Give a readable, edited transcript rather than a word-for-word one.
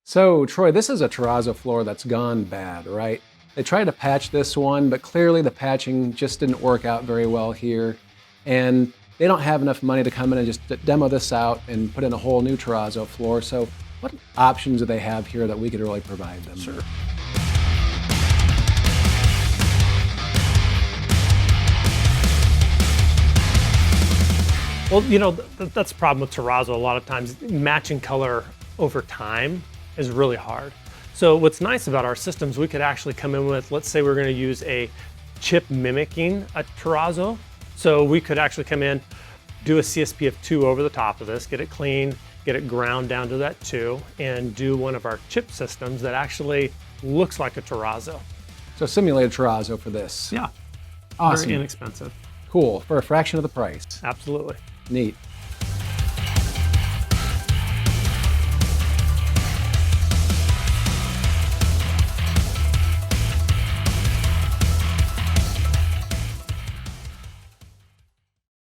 So, Troy, this is a terrazzo floor that's gone bad, right? They tried to patch this one, but clearly the patching just didn't work out very well here. And they don't have enough money to come in and just demo this out and put in a whole new terrazzo floor. So, what options do they have here that we could really provide them? Sure. Well, you know, that's the problem with terrazzo. A lot of times matching color over time is really hard. So what's nice about our systems, we could actually come in with, let's say we're going to use a chip mimicking a terrazzo. So we could actually come in, do a CSP of 2 over the top of this, get it clean, get it ground down to that 2, and do one of our chip systems that actually looks like a terrazzo. So simulated terrazzo for this. Yeah. Awesome. Very inexpensive. Cool, for a fraction of the price. Absolutely. Neat.